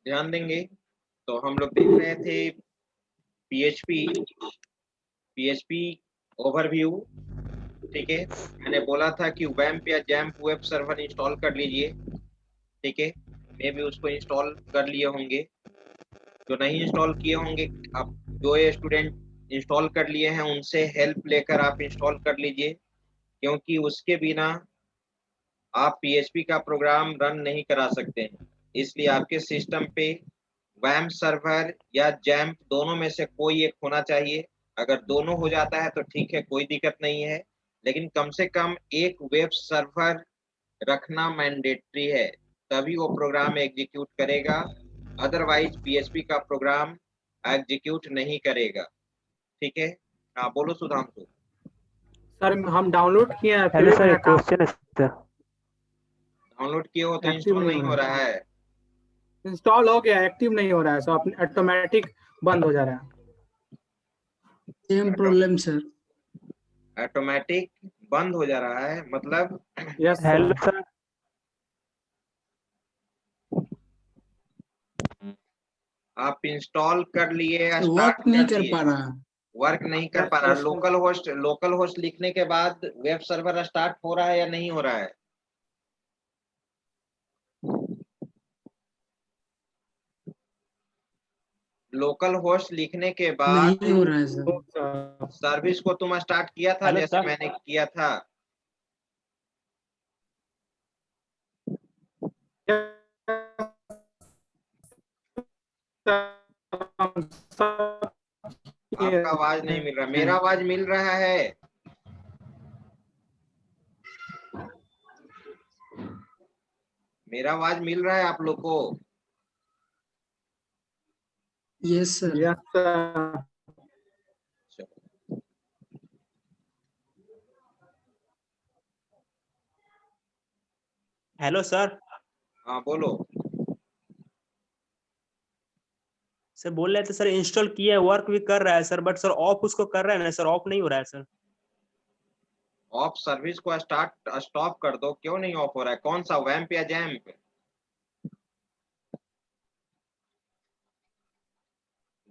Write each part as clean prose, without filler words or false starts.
ध्यान देंगे तो हम लोग देख रहे थे पीएचपी ओवरव्यू। ठीक है, मैंने बोला था कि वैम्प या जैम्प वेब सर्वर इंस्टॉल कर लीजिए। ठीक है, मैं भी उसको इंस्टॉल कर लिए होंगे। जो नहीं इंस्टॉल किए होंगे, आप जो ये स्टूडेंट इंस्टॉल कर लिए हैं उनसे हेल्प लेकर आप इंस्टॉल कर लीजिए, क्योंकि उसके बिना आप पीएचपी का प्रोग्राम रन नहीं करा सकते हैं। इसलिए आपके सिस्टम पे वैम्प सर्वर या जैम्प दोनों में से कोई एक होना चाहिए। अगर दोनों हो जाता है तो ठीक है, कोई दिक्कत नहीं है, लेकिन कम से कम एक वेब सर्वर रखना मैंडेटरी है, तभी वो प्रोग्राम एग्जीक्यूट करेगा। अदरवाइज पीएचपी का प्रोग्राम एग्जीक्यूट नहीं करेगा। ठीक है, हाँ बोलो सुधांशु। सर हम डाउनलोड किए हैं फिर हेलो भी सर, मेरा एक काम क्वेश्चन है सर। डाउनलोड किए हो तो एक्टिव इंस्टॉल नहीं नहीं हो हो रहा रहा है। है। इंस्टॉल हो गया, एक्टिव नहीं हो रहा है, सो ऑटोमेटिक बंद हो जा रहा है। Same problem sir. ऑटोमेटिक बंद हो जा रहा है मतलब? Yes hello sir. सर। आप इंस्टॉल कर लिए, स्टार्ट वर्क नहीं कर कर लिए, पा रहा। वर्क नहीं कर यस पा रहा। सर। लोकल होस्ट लिखने के बाद वेब सर्वर स्टार्ट हो रहा है या नहीं हो रहा है? लोकल होस्ट लिखने के बाद नहीं हो रहा है सर। सर्विस को तुम स्टार्ट किया था हेलो जैसे सर। मैंने किया था? आपका आवाज नहीं मिल रहा, मेरा आवाज मिल रहा है? मेरा आवाज मिल रहा है आप लोग को? Yes sir. Yes sir. Hello sir. हाँ बोलो। सर बोल रहे थे सर इंस्टॉल किया है, वर्क भी कर रहा है सर, बट सर ऑफ उसको कर रहा है ना सर, ऑफ नहीं हो रहा है सर। ऑफ सर्विस को स्टॉप कर दो, क्यों नहीं ऑफ हो रहा है? कौन सा, वैम्प या जैम्प?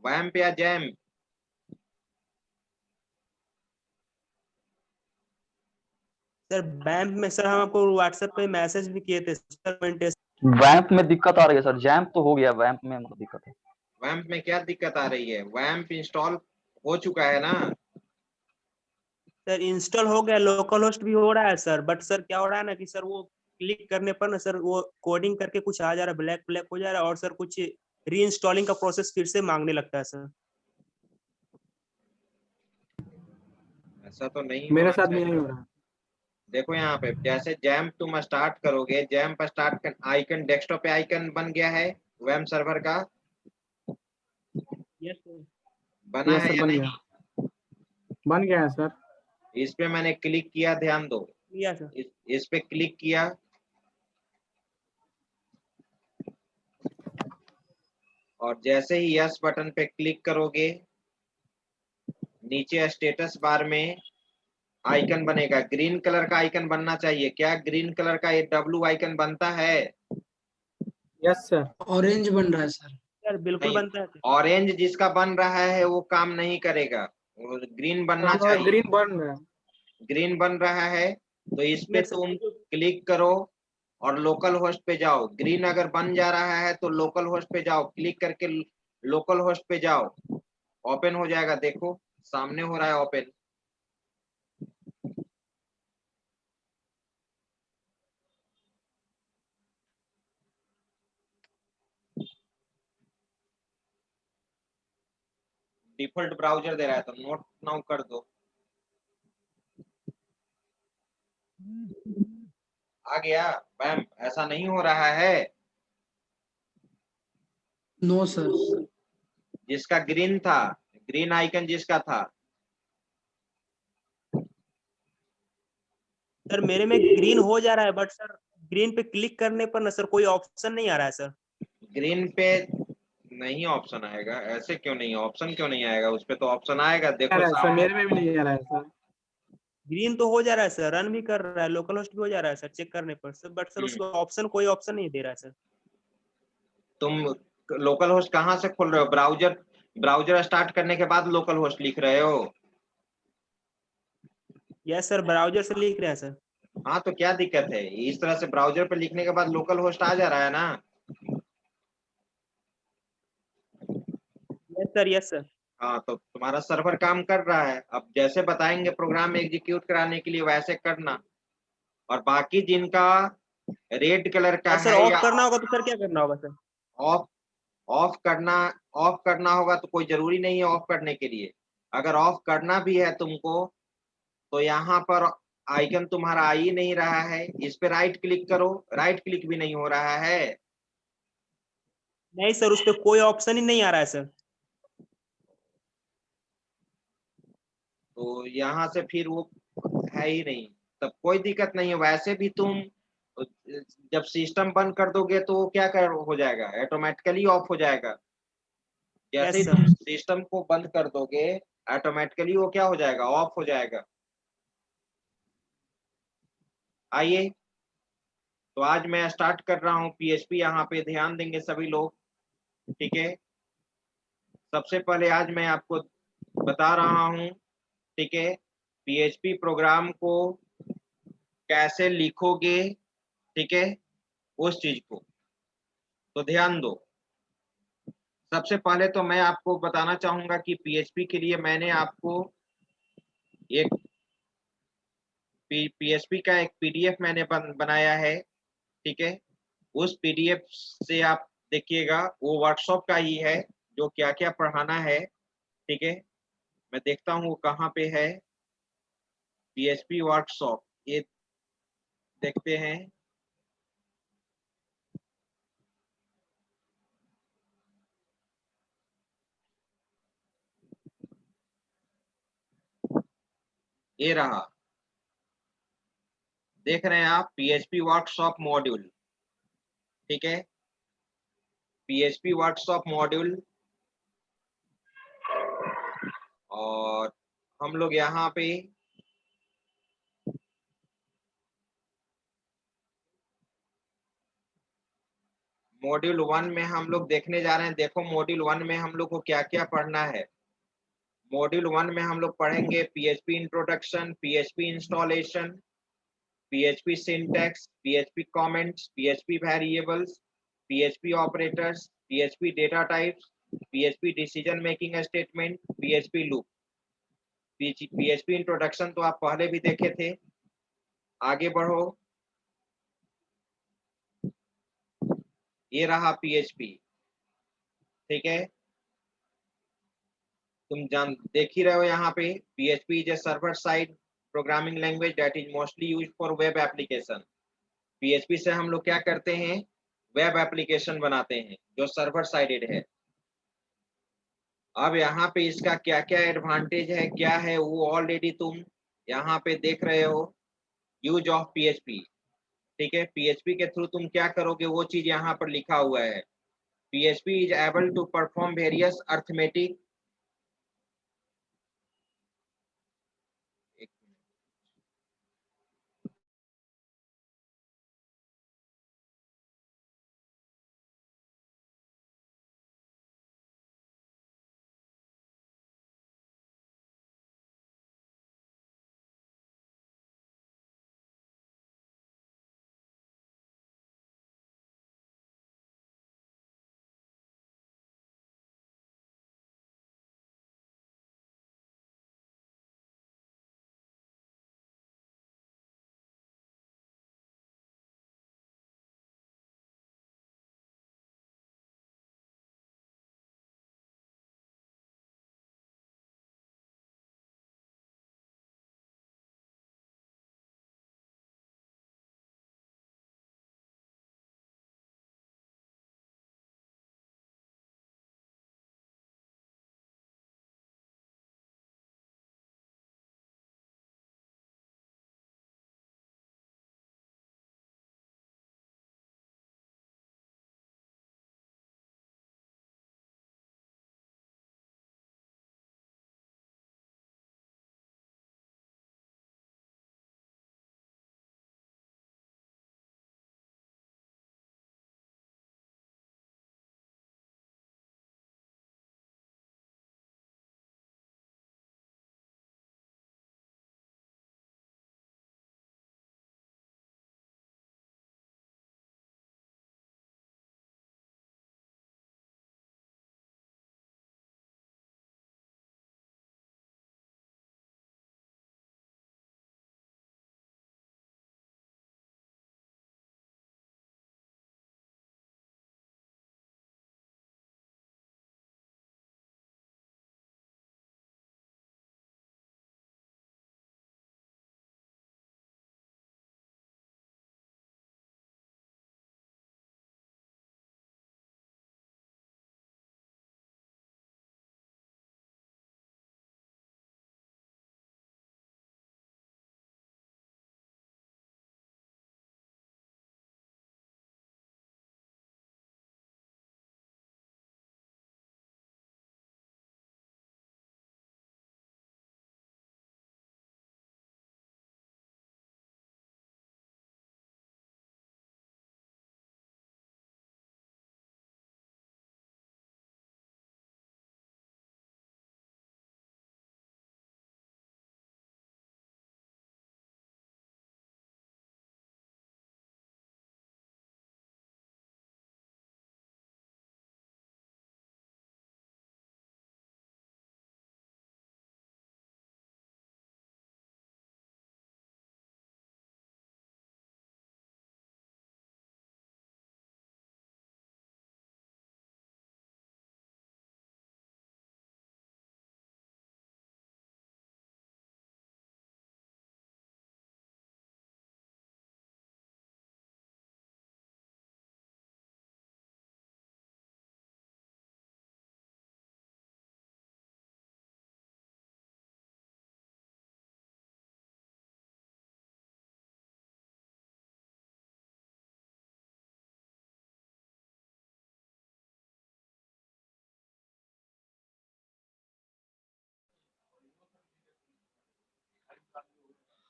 वैम्प या जैम्प? सर बैंक में सर हम आपको व्हाट्सएप पे मैसेज भी किए थे सर। वैम्प में दिक्कत आ रही है सर, जैम्प तो हो गया, वैम्प में मतलब दिक्कत है। वैम्प में क्या दिक्कत आ रही है? वैम्प इंस्टॉल हो चुका है ना? सर इंस्टॉल हो गया, लोकल होस्ट भी हो रहा है सर, बट सर क्या हो रहा है ना कि सर वो क्लिक करने पर ना सर वो कोडिंग करके कुछ आ जा रहा है, ब्लैक ब्लैक हो जा रहा है, और सर कुछ री इंस्टॉलिंग का प्रोसेस फिर से मांगने लगता है सर। ऐसा तो नहीं मेरे होना साथ भी चाहिए। नहीं हो रहा। देखो यहाँ पे जैसे जैम्प तुम स्टार्ट करोगे, जैम्प स्टार्ट कर आइकन डेस्कटॉप पे आइकन बन गया है वैम्प सर्वर का? Yes sir. बना यस है सर, या बन नहीं? गया, बन गया है सर। इस पे मैंने क्लिक किया, ध्यान दो। किया सर। इस पे क्लिक किया और जैसे ही यस बटन पे क्लिक करोगे, नीचे स्टेटस बार में आइकन बनेगा, ग्रीन कलर का आइकन बनना चाहिए। क्या ग्रीन कलर का ये डब्लू आइकन बनता है? Yes sir. ऑरेंज बन रहा है सर। सर बिल्कुल नहीं, बनता है सर। ऑरेंज जिसका बन रहा है वो काम नहीं करेगा, वो ग्रीन बनना हमारा चाहिए। ग्रीन बन रहा है। ग्रीन बन रहा है तो इस पे इसमें सर तुम जो क्लिक करो और लोकल होस्ट पे जाओ। ग्रीन अगर बन जा रहा है तो लोकल होस्ट पे जाओ, क्लिक करके लोकल होस्ट पे जाओ, ओपन हो जाएगा। देखो सामने हो रहा है ओपन। डिफॉल्ट ब्राउजर दे रहा है तो नोट नाउ कर दो। आ गया बैम? ऐसा नहीं हो रहा है? No sir. जिसका ग्रीन था, ग्रीन आइकन जिसका था, सर मेरे में ग्रीन हो जा रहा है, बट सर ग्रीन पे क्लिक करने पर ना सर कोई ऑप्शन नहीं आ रहा है सर। ग्रीन पे नहीं ऑप्शन आएगा? ऐसे क्यों नहीं, ऑप्शन क्यों नहीं आएगा? उस पे तो ऑप्शन आएगा, आ देखो रहा है सर, सामने। मेरे में भी नहीं आ रहा है सर। ग्रीन तो हो जा रहा है सर, रन भी कर रहा है, लोकल होस्ट भी हो जा रहा है सर चेक करने पर सर, बट सर उसको ऑप्शन कोई ऑप्शन नहीं दे रहा है सर। तुम लोकल होस्ट कहाँ से खोल रहे हो? ब्राउजर स्टार्ट करने के बाद लोकल होस्ट लिख रहे हो? यस सर, ब्राउजर से लिख रहे हैं सर। हाँ, तो क्या दिक्कत है? इस तरह से ब्राउजर पे लिखने के बाद लोकल होस्ट आ जा रहा है ना। Yes sir, yes sir. हाँ, तो तुम्हारा सर्वर काम कर रहा है। अब जैसे बताएंगे प्रोग्राम एग्जीक्यूट कराने के लिए वैसे करना। और बाकी जिनका रेड कलर का और सर है ऑफ या करना होगा तो सर क्या करना होगा सर? ऑफ ऑफ करना ऑफ करना होगा तो कोई जरूरी नहीं है ऑफ करने के लिए। अगर ऑफ करना भी है तुमको तो यहाँ पर आइकन तुम्हारा आ ही नहीं रहा है, इस पे राइट क्लिक करो, राइट क्लिक भी नहीं हो रहा है। नहीं सर, उस पर कोई ऑप्शन ही नहीं आ रहा है सर। तो यहाँ से फिर वो है ही नहीं। तब कोई दिक्कत नहीं है। वैसे भी तुम जब सिस्टम बंद कर दोगे तो वो क्या कर हो जाएगा, ऑटोमेटिकली ऑफ हो जाएगा। जैसे ही यस तुम सर। सिस्टम को बंद कर दोगे ऑटोमेटिकली वो क्या हो जाएगा, ऑफ हो जाएगा। आइए, तो आज मैं स्टार्ट कर रहा हूँ पीएचपी। यहाँ पे ध्यान देंगे सभी लोग, ठीक है। सबसे पहले आज मैं आपको बता रहा हूँ, ठीक है, पीएचपी प्रोग्राम को कैसे लिखोगे, ठीक है, उस चीज को। तो ध्यान दो। सबसे पहले तो मैं आपको बताना चाहूंगा कि पीएचपी के लिए मैंने आपको एक पीएचपी का एक पीडीएफ मैंने बनाया है, ठीक है। उस पीडीएफ से आप देखिएगा, वो वर्कशॉप का ही है, जो क्या क्या पढ़ाना है, ठीक है। मैं देखता हूँ वो कहाँ पे है, पीएचपी वर्कशॉप, ये देखते हैं। ये रहा, देख रहे हैं आप, पीएचपी वर्कशॉप मॉड्यूल, ठीक है। PHP workshop module. और हम लोग यहाँ पे मॉड्यूल 1 में हम लोग देखने जा रहे हैं। देखो मॉड्यूल 1 में हम लोग को क्या क्या पढ़ना है। मॉड्यूल 1 में हम लोग पढ़ेंगे PHP introduction, PHP installation, PHP syntax, PHP comments, PHP variables, PHP operators, PHP data types, PHP decision making statement, PHP loop. PHP introduction तो आप पहले भी देखे थे। आगे बढ़ो, ये रहा पीएचपी, ठीक है। तुम जान देख ही रहे हो यहाँ पे, PHP is a server side programming language that is mostly used for web application. PHP से हम लोग क्या करते हैं, वेब एप्लीकेशन बनाते हैं जो सर्वर साइडेड है। अब यहाँ पे इसका क्या क्या एडवांटेज है, क्या है, वो ऑलरेडी तुम यहाँ पे देख रहे हो। यूज ऑफ पीएचपी, ठीक है। पीएचपी के थ्रू तुम क्या करोगे वो चीज यहाँ पर लिखा हुआ है। PHP is able to perform various arithmetic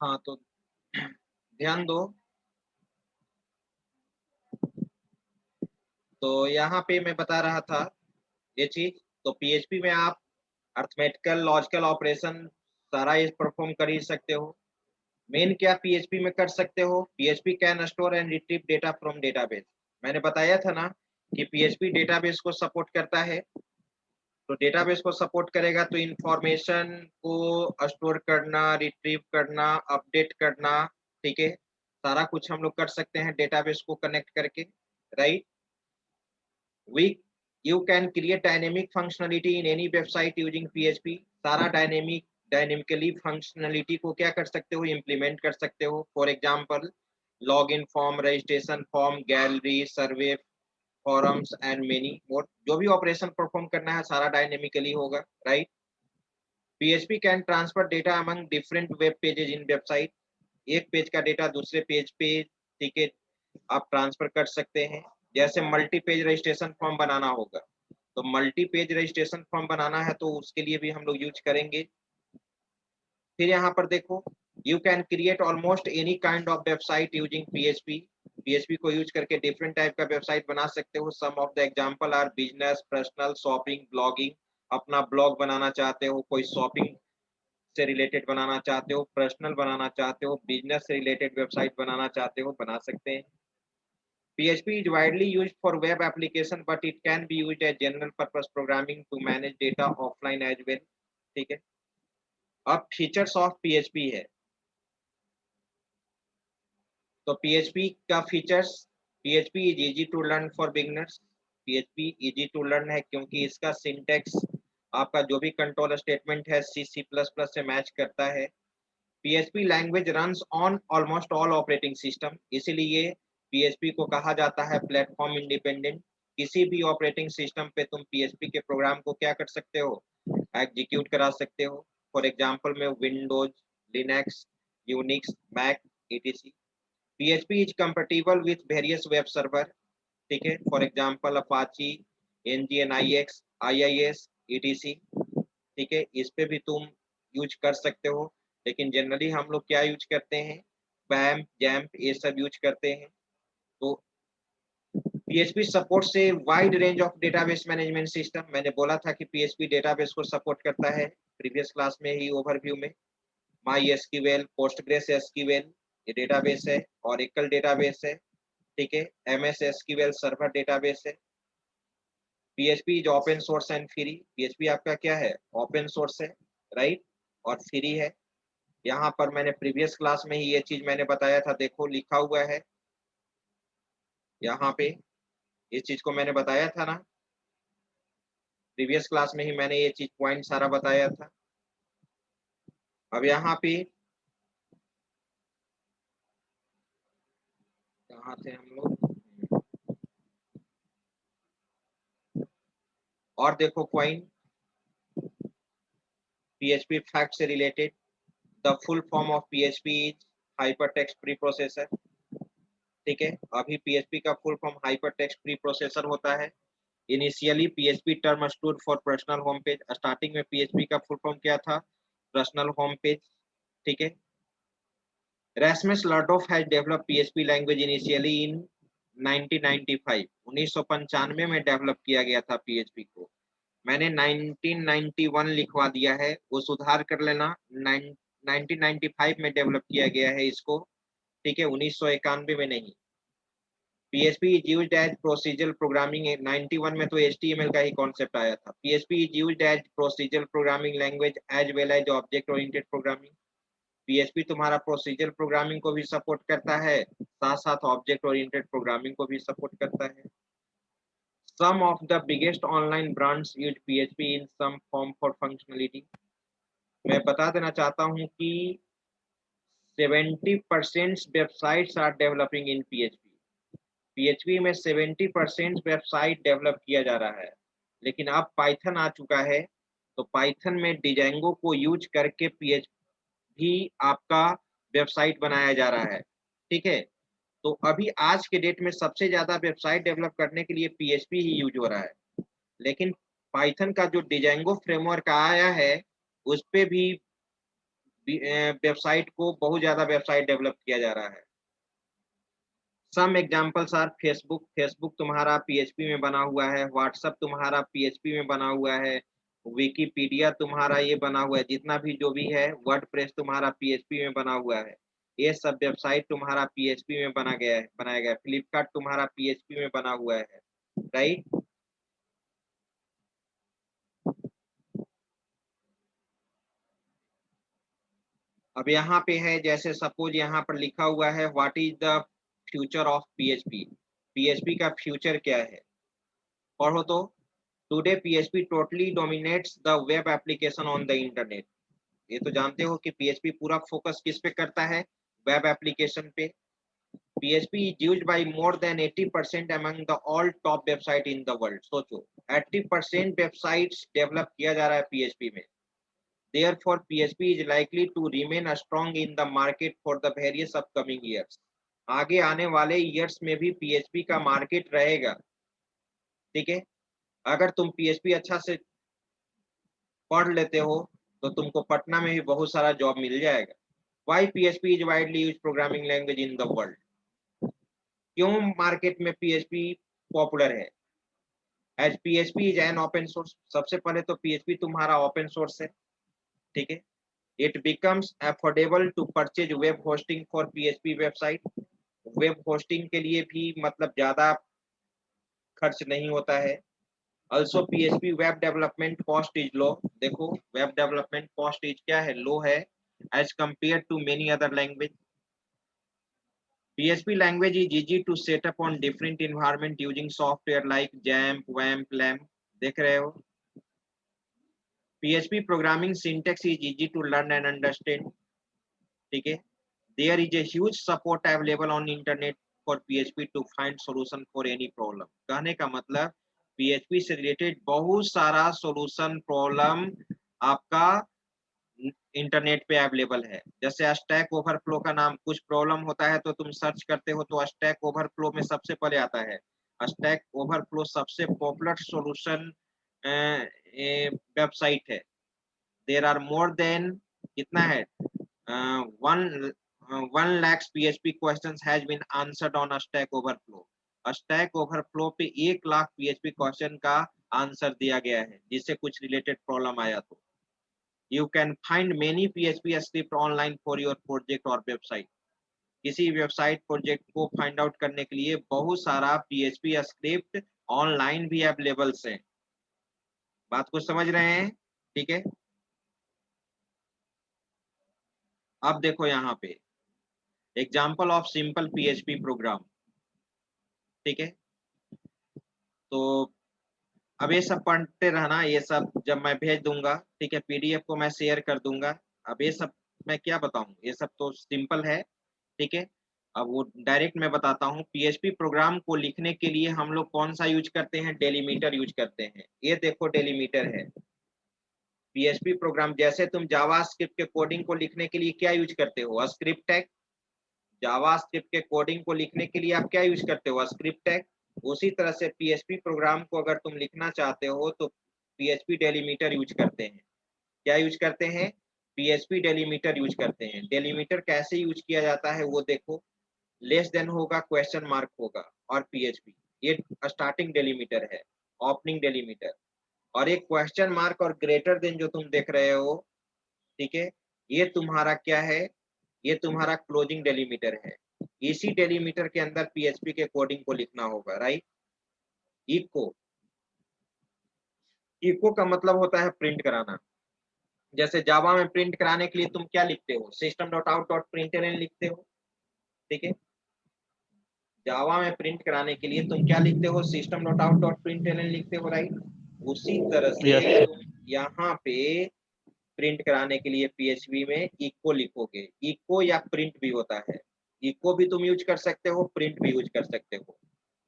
हाँ तो ध्यान दो, तो यहाँ पे मैं बता रहा था ये चीज। तो पीएचपी में आप अर्थमेटिकल लॉजिकल ऑपरेशन सारा ये परफॉर्म कर ही सकते हो। मेन क्या पीएचपी में कर सकते हो, PHP can store and retrieve data from database. मैंने बताया था ना कि पीएचपी डेटाबेस को सपोर्ट करता है, तो डेटाबेस को सपोर्ट करेगा तो इंफॉर्मेशन को स्टोर करना, रिट्रीव करना, अपडेट करना, ठीक है, सारा कुछ हम लोग कर सकते हैं डेटाबेस को कनेक्ट करके, right. we you can create dynamic functionality in any website using PHP। सारा डायनेमिकली फंक्शनलिटी को क्या कर सकते हो, इम्प्लीमेंट कर सकते हो। For example login form, registration form, gallery, survey, forums and many more. जो भी ऑपरेशन परफॉर्म करना है सारा डायनेमिकली होगा, right. PHP can transfer data among different web pages in website. एक पेज का डेटा दूसरे पेज पे, ठीक है, आप ट्रांसफर कर सकते हैं। जैसे मल्टी पेज रजिस्ट्रेशन फॉर्म बनाना होगा, तो मल्टी पेज रजिस्ट्रेशन फॉर्म बनाना है तो उसके लिए भी हम लोग यूज करेंगे। फिर यहाँ पर देखो, you can create almost any kind of website using PHP. PHP को यूज करके डिफरेंट टाइप का वेबसाइट बना सकते हो। Some of the example are business, personal, shopping, blogging. अपना ब्लॉग बनाना चाहते हो, कोई शॉपिंग से रिलेटेड बनाना चाहते हो, पर्सनल बनाना चाहते हो, बिजनेस से रिलेटेड वेबसाइट बनाना चाहते हो, बना सकते हैं। PHP is widely used for web application, but it can be used as general purpose programming to manage data offline as well। ठीक है, अब फीचर्स ऑफ PHP है, तो PHP का features, PHP is easy to learn for beginners। PHP easy to learn है क्योंकि इसका syntax, आपका जो भी कंट्रोल स्टेटमेंट है C++ से मैच करता है। PHP language runs on almost all operating system, इसीलिए PHP को कहा जाता है प्लेटफॉर्म इंडिपेंडेंट। किसी भी ऑपरेटिंग सिस्टम पे तुम PHP के प्रोग्राम को क्या कर सकते हो, एग्जीक्यूट करा सकते हो। फॉर एग्जांपल में Windows, Linux, Unix, Mac, etc। PHP is compatible with various web server, ठीक है, for example Apache, nginx, IIS, etc। ठीक है, इस पे भी तुम यूज कर सकते हो, लेकिन जनरली हम लोग क्या यूज करते हैं, वैम्प, जैम्प, ये सब यूज करते हैं। तो PHP सपोर्ट से wide range of database management system. मैंने बोला था कि PHP डेटाबेस को सपोर्ट करता है प्रीवियस क्लास में ही ओवरव्यू में। MySQL, पोस्टग्रेस एसक्यूएल ये डेटाबेस है, ओरेकल डेटाबेस है, ठीक है, MS SQL सर्वर डेटाबेस है। PHP is open source and free. PHP आपका क्या है, ओपन सोर्स है, राइट, और फ्री है। यहाँ पर मैंने प्रीवियस क्लास में ही ये चीज मैंने बताया था, देखो लिखा हुआ है यहाँ पे, इस चीज को मैंने बताया था ना, प्रीवियस क्लास में ही मैंने ये चीज पॉइंट सारा बताया था। अब यहाँ पे कहाँ थे हम लोग, और देखो पॉइंट PHP फैक्ट से related, the full form of PHP is hypertext pre processor. ठीक है, अभी PHP का full form hypertext pre processor होता है। Initially PHP term stood for personal home page. Starting में PHP का फुल फॉर्म क्या था, पर्सनल होम पेज, ठीक है। Rasmus Lardov has developed PHP language initially in 1995। 1995 में डेवलप किया गया था PHP को। मैंने 1991 लिखवा दिया है, वो सुधार कर लेना। 1995 में डेवलप किया गया है इसको, ठीक है, 1991 में नहीं। PHP is used as procedural programming। 91 में तो HTML का ही कॉन्सेप्ट आया था। PHP is used as procedural programming language as well as object oriented programming। PHP तुम्हारा प्रोसीजरल प्रोग्रामिंग को भी सपोर्ट करता है, साथ साथ ऑब्जेक्ट ओरिएंटेड प्रोग्रामिंग को भी सपोर्ट करता है। Some of the biggest online brands use PHP in some form for functionality। मैं बता देना चाहता हूं कि 70% websites are developing in PHP। PHP में 70% वेबसाइट डेवलप किया जा रहा है, लेकिन अब पाइथन आ चुका है, तो पाइथन में डिजेंगो को यूज करके PHP भी आपका वेबसाइट बनाया जा रहा है, ठीक है। तो अभी आज के डेट में सबसे ज्यादा वेबसाइट डेवलप करने के लिए PHP ही यूज हो रहा है, लेकिन पाइथन का जो डिजेंगो फ्रेमवर्क आया है उस पे भी वेबसाइट को बहुत ज्यादा वेबसाइट डेवलप किया जा रहा है। सम एग्जाम्पल्स आर फेसबुक तुम्हारा PHP में बना हुआ है, व्हाट्सएप तुम्हारा PHP में बना हुआ है, विकीपीडिया तुम्हारा ये बना हुआ है, जितना भी जो भी है, वर्डप्रेस तुम्हारा PHP में बना हुआ है, ये सब वेबसाइट तुम्हारा PHP में बनाया गया है। फ्लिपकार्ट तुम्हारा PHP में बना हुआ है, राइट। अब यहाँ पे है, जैसे सपोज यहाँ पर लिखा हुआ है what is the future of PHP का फ्यूचर क्या है, पढ़ो तो। Today PHP totally dominates the web application on the internet. ये तो जानते हो कि PHP पूरा फोकस किस पे करता है, वेब एप्लीकेशन पे। PHP is used by more than 80% among the all top website in the world। सोचो 80% वेबसाइट्स डेवलप किया जा रहा है PHP में। Therefore, PHP is likely to remain strong in the market for the various upcoming years। आगे आने वाले years में भी PHP का मार्केट रहेगा, ठीक है। अगर तुम PHP अच्छा से पढ़ लेते हो तो तुमको पटना में भी बहुत सारा जॉब मिल जाएगा। Why PHP is widely used programming language in the world? क्यों मार्केट में PHP पॉपुलर है? As PHP is an open source। सबसे पहले तो PHP तुम्हारा ओपन सोर्स है, ठीक है। It becomes affordable to purchase web hosting for PHP website। Web hosting के लिए भी मतलब ज्यादा खर्च नहीं होता है। Also PHP web development cost is low। देखो वेब डेवलपमेंट कॉस्ट इज क्या है, लो है as compared to many other language। PHP language is easy to set up on different environment using software like XAMPP, WAMP, LAMP। देख रहे हो, PHP programming syntax is easy to learn and understand, ठीक है। There is a huge support available on internet for PHP to find solution for any problem। कहने का मतलब PHP से related बहुत सारा सॉल्यूशन प्रॉब्लम आपका इंटरनेट पे अवेलेबल है। जैसे स्टैक ओवरफ्लो का नाम, कुछ प्रॉब्लम होता है तो तुम सर्च करते हो तो स्टैक ओवरफ्लो में सबसे पहले आता है। स्टैक ओवरफ्लो सबसे पॉपुलर सॉल्यूशन वेबसाइट है। देयर आर मोर देन कितना है, 1 lakhs PHP questions has been answered on Stack Overflow। Stack Overflow पे 1 लाख PHP क्वेश्चन का आंसर दिया गया है, जिससे कुछ रिलेटेड प्रॉब्लम आया तो। You can find many PHP script online for your project और वेबसाइट। किसी वेबसाइट प्रोजेक्ट को फाइंड आउट करने के लिए बहुत सारा PHP स्क्रिप्ट ऑनलाइन भी अवेलेबल है। बात को समझ रहे हैं, ठीक है। अब देखो यहाँ पे example of simple PHP program, ठीक है। तो अब ये सब पढ़ते रहना, ये सब जब मैं भेज दूंगा, ठीक है, PDF को मैं शेयर कर दूंगा। अब ये सब मैं क्या बताऊं, ये सब तो सिंपल है, ठीक है। अब वो डायरेक्ट मैं बताता हूँ। PHP प्रोग्राम को लिखने के लिए हम लोग कौन सा यूज करते हैं, डेलीमीटर यूज करते हैं। ये देखो डेलीमीटर है। PHP प्रोग्राम जैसे तुम जावास्क्रिप्ट के कोडिंग को लिखने के लिए क्या यूज करते हो, स्क्रिप्ट टैग। जावास्क्रिप्ट के कोडिंग को लिखने के लिए आप क्या यूज करते हो, स्क्रिप्ट टैग। उसी तरह से PHP प्रोग्राम को अगर तुम लिखना चाहते हो तो PHP डेलीमीटर यूज करते हैं। क्या यूज करते हैं, PHP डेलीमीटर यूज करते हैं। डेलीमीटर कैसे यूज किया जाता है वो देखो, लेस देन होगा, क्वेश्चन मार्क होगा और PHP, ये स्टार्टिंग डेलीमीटर है, ओपनिंग डेलीमीटर। और एक क्वेश्चन मार्क और ग्रेटर देन जो तुम देख रहे हो, ठीक है, ये तुम्हारा क्या है, ये तुम्हारा क्लोजिंग डेलीमीटर है। इसी डेलीमीटर के अंदर PHP के कोडिंग को लिखना होगा, राइट। इको का मतलब होता है प्रिंट कराना। जैसे जावा में प्रिंट कराने के लिए तुम क्या लिखते हो, system.out.println लिखते हो, ठीक है। जावा में प्रिंट कराने के लिए तुम क्या लिखते हो, system.out.println लिखते हो, राइट। उसी तरह से तुम यहाँ पे प्रिंट कराने के लिए PHP में इको लिखोगे। इको या प्रिंट भी होता है, इको भी तुम यूज कर सकते हो, प्रिंट भी यूज कर सकते हो।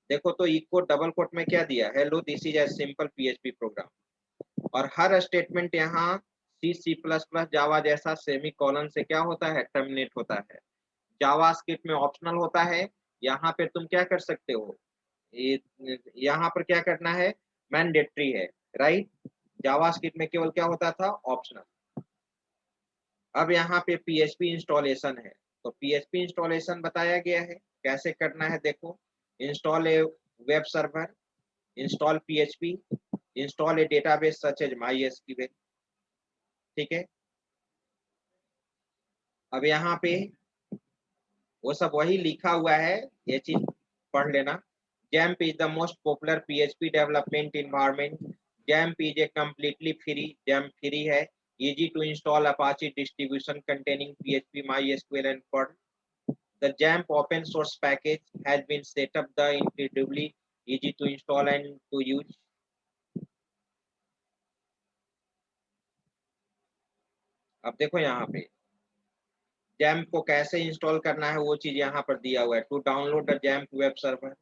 देखो तो इको डबल कोट में क्या दिया, hello this is a simple PHP program. और हर स्टेटमेंट यहाँ C++ जावा जैसा सेमीकोलन से क्या होता है, टर्मिनेट होता है। जावास्क्रिप्ट में ऑप्शनल होता है, यहाँ पे तुम क्या कर सकते हो, यहाँ पर क्या करना है, मैंडेटरी है, राइट। जावास्क्रिप्ट में केवल क्या होता था, ऑप्शनल। अब यहाँ पे PHP इंस्टॉलेशन है, तो PHP इंस्टॉलेशन बताया गया है कैसे करना है। देखो, install a web server, install PHP, install a database such as MySQL। ठीक है, अब यहाँ पे वो सब वही लिखा हुआ है, ये चीज पढ़ लेना। JAMP is the most popular PHP development environment. JAMP is a completely free, JAMP free है, easy to install Apache distribution containing PHP, MySQL and Perl. The JAMP open source package has been set up the incredibly easy to install and to use. अब देखो यहाँ पे JAMP को कैसे install करना है वो चीज यहाँ पर दिया हुआ है। To download the JAMP web server,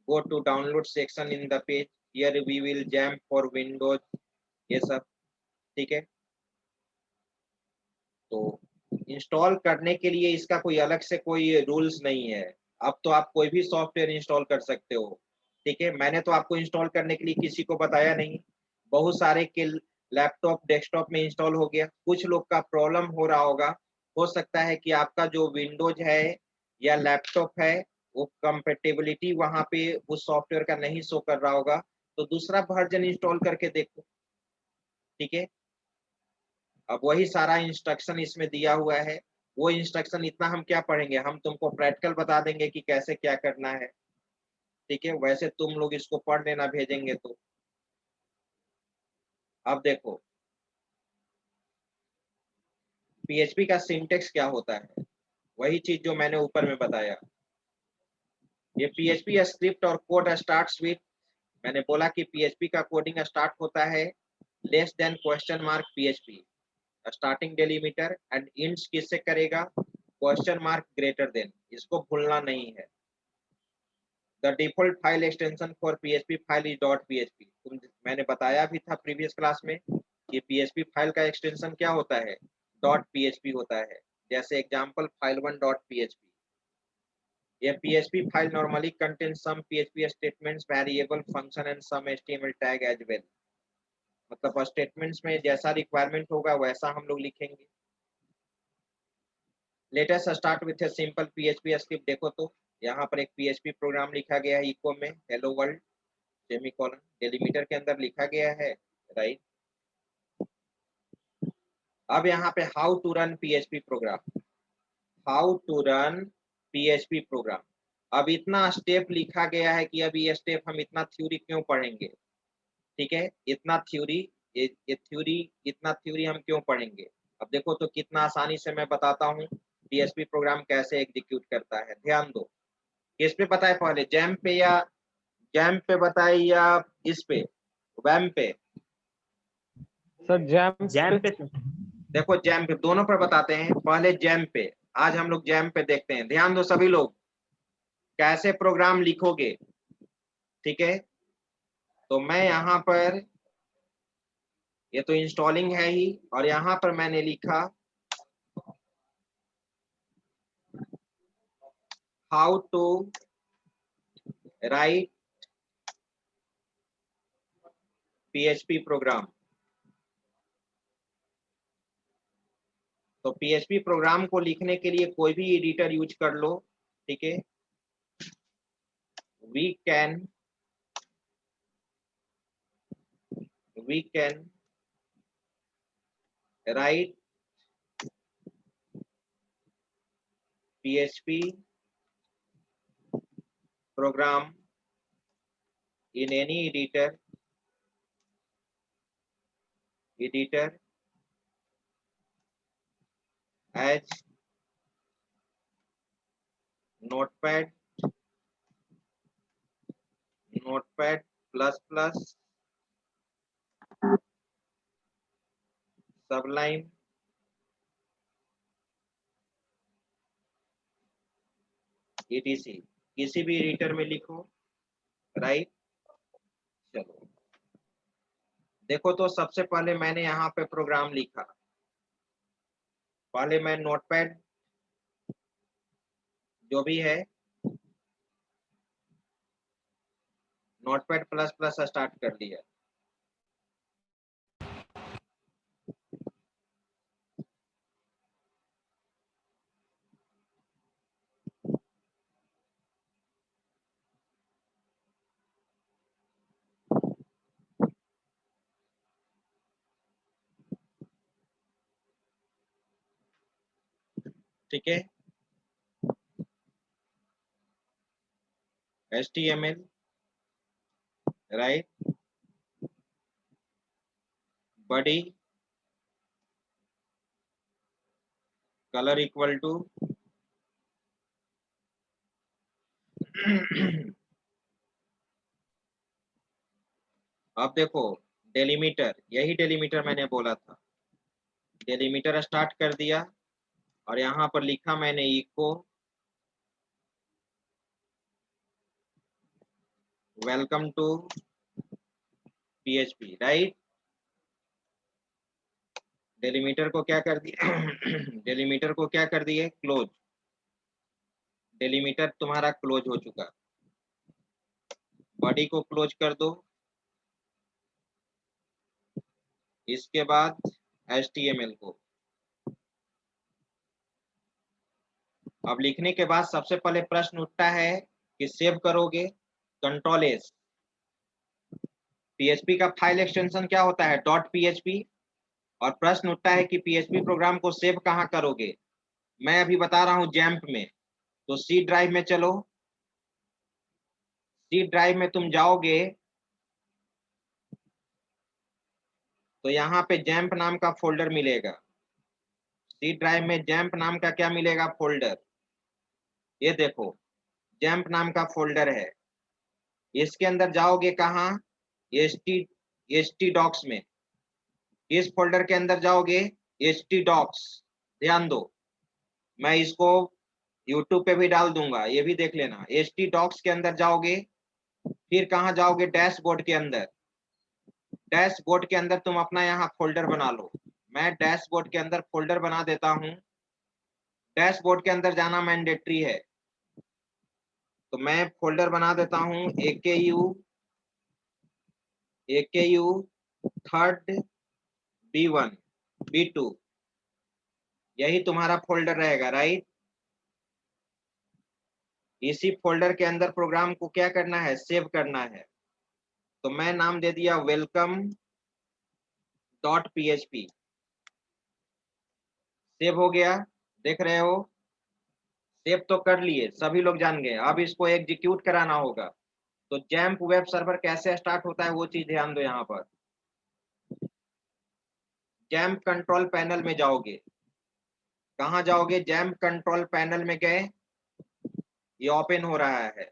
go to download section in the page, here we will JAMP for Windows, ये सब। ठीक है, तो इंस्टॉल करने के लिए इसका कोई अलग से कोई रूल्स नहीं है। अब तो आप कोई भी सॉफ्टवेयर इंस्टॉल कर सकते हो। ठीक है, मैंने तो आपको इंस्टॉल करने के लिए किसी को बताया नहीं, बहुत सारे के लैपटॉप डेस्कटॉप में इंस्टॉल हो गया। कुछ लोग का प्रॉब्लम हो रहा होगा, हो सकता है कि आपका जो विंडोज है या लैपटॉप है वो कंपेटेबिलिटी वहां पे उस सॉफ्टवेयर का नहीं शो कर रहा होगा, तो दूसरा वर्जन इंस्टॉल करके देखो। ठीक है, अब वही सारा इंस्ट्रक्शन इसमें दिया हुआ है। वो इंस्ट्रक्शन इतना हम क्या पढ़ेंगे, हम तुमको प्रैक्टिकल बता देंगे कि कैसे क्या करना है। ठीक है, वैसे तुम लोग इसको पढ़ लेना भेजेंगे तो। अब देखो PHP का सिंटेक्स क्या होता है, वही चीज जो मैंने ऊपर में बताया। ये PHP स्क्रिप्ट और कोड स्टार्ट्स विथ, मैंने बोला कि PHP का कोडिंग स्टार्ट होता है less than question mark PHP starting delimiter and ends किससे करेगा, क्वेश्चन मार्क ग्रेटर देन, इसको भूलना नहीं है। The default file extension for PHP file is .php। मैंने बताया भी था प्रीवियस क्लास में कि PHP फाइल का एक्सटेंशन क्या होता है, .php होता है। जैसे एग्जांपल file1.php। ये PHP file normally contains some PHP statements, variable, function and some HTML tag as well। मतलब स्टेटमेंट्स में जैसा रिक्वायरमेंट होगा वैसा हम लोग लिखेंगे। Let us start with A simple PHP script. देखो तो यहाँ पर एक PHP प्रोग्राम लिखा गया है, इको में हेलो वर्ल्ड सेमीकोलन डेलीमीटर के अंदर लिखा गया है, राइट। अब यहाँ पे how to run PHP program, how to run PHP program. अब इतना स्टेप लिखा गया है कि अभी ये स्टेप हम इतना थ्योरी क्यों पढ़ेंगे। ठीक है, इतना थ्योरी, ये थ्योरी, इतना थ्योरी हम क्यों पढ़ेंगे। अब देखो तो कितना आसानी से मैं बताता हूँ PHP प्रोग्राम कैसे एग्जीक्यूट करता है। ध्यान दो, किस पे पता है पहले, JAMP पे या JAMP पे बताए या इस पे WAMP पे। सर जैम पे देखो JAMP दोनों पर बताते हैं, पहले JAMP पे। आज हम लोग JAMP पे देखते हैं। ध्यान दो सभी लोग, कैसे प्रोग्राम लिखोगे। ठीक है, तो मैं यहाँ पर, ये तो इंस्टॉलिंग है ही, और यहाँ पर मैंने लिखा how to write PHP program. तो PHP प्रोग्राम को लिखने के लिए कोई भी एडिटर यूज कर लो। ठीक है, we can write PHP program in any editor as Notepad, plus, Sublime, etc। किसी भी एडिटर में लिखो, राइट। चलो देखो तो सबसे पहले मैंने यहाँ पे प्रोग्राम लिखा। पहले मैं नोटपैड जो भी है, नोटपैड प्लस स्टार्ट कर लिया। ठीक है, HTML, right, body colour equal to अब देखो डेलीमीटर, यही डेलीमीटर मैंने बोला था, डेलीमीटर स्टार्ट कर दिया और यहाँ पर लिखा मैंने echo welcome to PHP, right. Delimiter को क्या कर दिया डेलीमीटर को क्या कर दिए, क्लोज। डेलीमीटर तुम्हारा क्लोज हो चुका। बॉडी को क्लोज कर दो, इसके बाद HTML को। अब लिखने के बाद सबसे पहले प्रश्न उठता है कि सेव करोगे, कंट्रोल एस। PHP का फाइल एक्सटेंशन क्या होता है, .php। और प्रश्न उठता है कि PHP प्रोग्राम को सेव कहाँ करोगे। मैं अभी बता रहा हूँ जैम्प में। तो सी ड्राइव में चलो, सी ड्राइव में तुम जाओगे तो यहाँ पे जैम्प नाम का फोल्डर मिलेगा। सी ड्राइव में जैम्प नाम का क्या मिलेगा, फोल्डर। ये देखो जैम्प नाम का फोल्डर है। इसके अंदर जाओगे कहाँ, htdocs में। इस फोल्डर के अंदर जाओगे htdocs। ध्यान दो, मैं इसको YouTube पे भी डाल दूंगा, ये भी देख लेना। htdocs के अंदर जाओगे, फिर कहाँ जाओगे, डैशबोर्ड के अंदर। डैशबोर्ड के अंदर तुम अपना यहाँ फोल्डर बना लो। मैं डैशबोर्ड के अंदर फोल्डर बना देता हूँ। डैशबोर्ड के अंदर जाना मैंडेटरी है, तो मैं फोल्डर बना देता हूँ AKU थर्ड B1 B2। यही तुम्हारा फोल्डर रहेगा, राइट। इसी फोल्डर के अंदर प्रोग्राम को क्या करना है, सेव करना है। तो मैं नाम दे दिया welcome.php। सेव हो गया, देख रहे हो। सेव तो कर लिए, सभी लोग जान गए। अब इसको एग्जीक्यूट कराना होगा। तो जैम्प वेब सर्वर कैसे स्टार्ट होता है वो चीज ध्यान दो। यहाँ पर जैम्प कंट्रोल पैनल में जाओगे। कहाँ जाओगे, जैम्प कंट्रोल पैनल में गए, ये ओपन हो रहा है।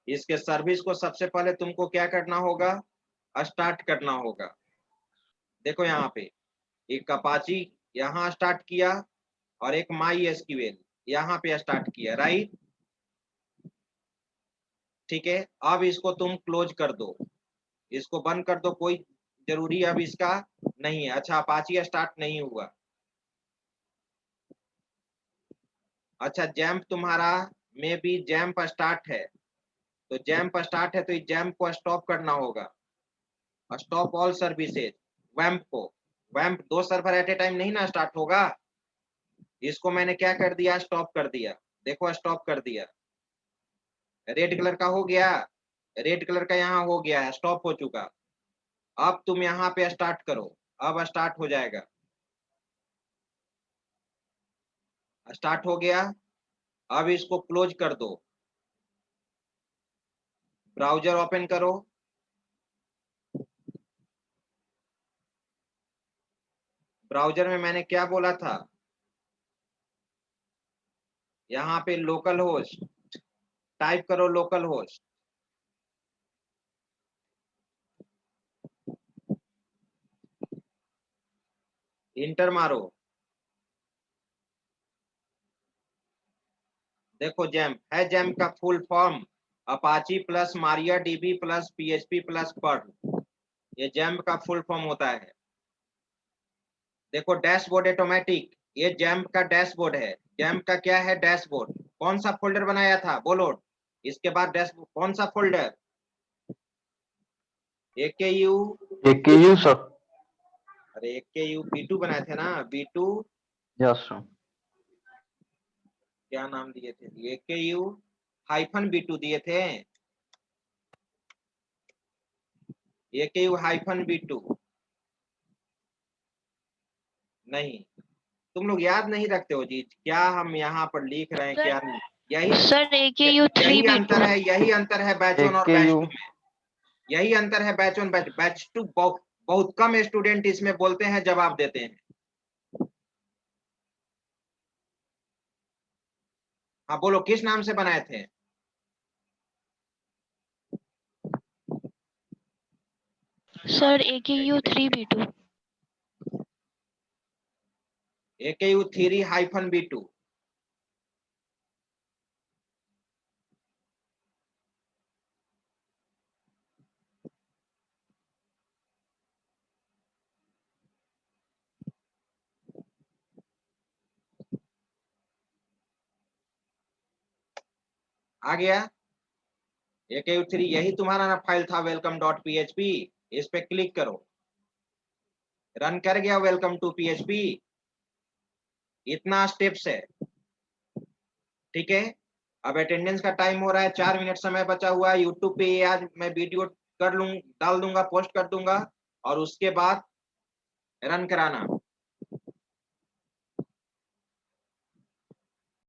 इसके सर्विस को सबसे पहले तुमको क्या करना होगा, स्टार्ट करना होगा। देखो यहाँ पे एक अपाची यहाँ स्टार्ट किया और एक MySQL यहाँ पे स्टार्ट किया, राइट। ठीक है, अब इसको तुम क्लोज कर दो, इसको बंद कर दो, कोई जरूरी अब इसका नहीं है। अच्छा, अपाची स्टार्ट नहीं हुआ। अच्छा, जैम्प तुम्हारा में भी जैम्प स्टार्ट है, तो जैम्प स्टार्ट है तो इस जैम्प को स्टॉप करना होगा। स्टॉप ऑल सर्विसेज वैम्प को। वैम्प 2 सर्वर एट ए टाइम नहीं ना स्टार्ट होगा। इसको मैंने क्या कर दिया, स्टॉप कर दिया। देखो स्टॉप कर दिया, रेड कलर का हो गया, रेड कलर का यहाँ हो गया है, स्टॉप हो चुका। अब तुम यहाँ पे स्टार्ट करो, अब स्टार्ट हो जाएगा। स्टार्ट हो गया, अब इसको क्लोज कर दो। ब्राउजर ओपन करो, ब्राउजर में मैंने क्या बोला था, यहाँ पे लोकल होस्ट टाइप करो, लोकल होस्ट। इंटर मारो, देखो जैम्प है। जैम्प का full form Apache plus MariaDB plus PHP plus Perl. ये जैम्प का फुल फॉर्म होता है। देखो डैशबोर्ड ऑटोमेटिक, ये जैम्प का डैशबोर्ड है। जैम्प का क्या है, डैशबोर्ड। कौन सा फोल्डर बनाया था, बोलो। इसके बाद डैशबोर्ड कौन सा फोल्डर, AKU सर। अरे AKU B2 बनाए थे ना, B2। Yes sir. क्या नाम दिए थे, AKU-B2 दिए थे। AKU-B2 नहीं, तुम लोग याद नहीं रखते हो जी क्या हम यहाँ पर लिख रहे हैं सर- क्या नहीं। यही सर AKU यही 3B2 अंतर है, यही अंतर है बैच 1 और बैच AKU 2 में। यही अंतर है बैच 1 बैच 2। बहुत कम स्टूडेंट इसमें बोलते हैं, जवाब देते हैं। हाँ बोलो, किस नाम से बनाए थे? Sir AKU 3B2 AKU 3-B2। आ गया AKU 3, यही तुम्हारा ना फाइल था welcome.php। इस पे क्लिक करो, रन कर गया वेलकम टू PHP। इतना स्टेप्स है, ठीक है। अब अटेंडेंस का टाइम हो रहा है, 4 मिनट समय बचा हुआ है। यूट्यूब पे ये आज मैं वीडियो डाल दूंगा, पोस्ट कर दूंगा, और उसके बाद रन कराना।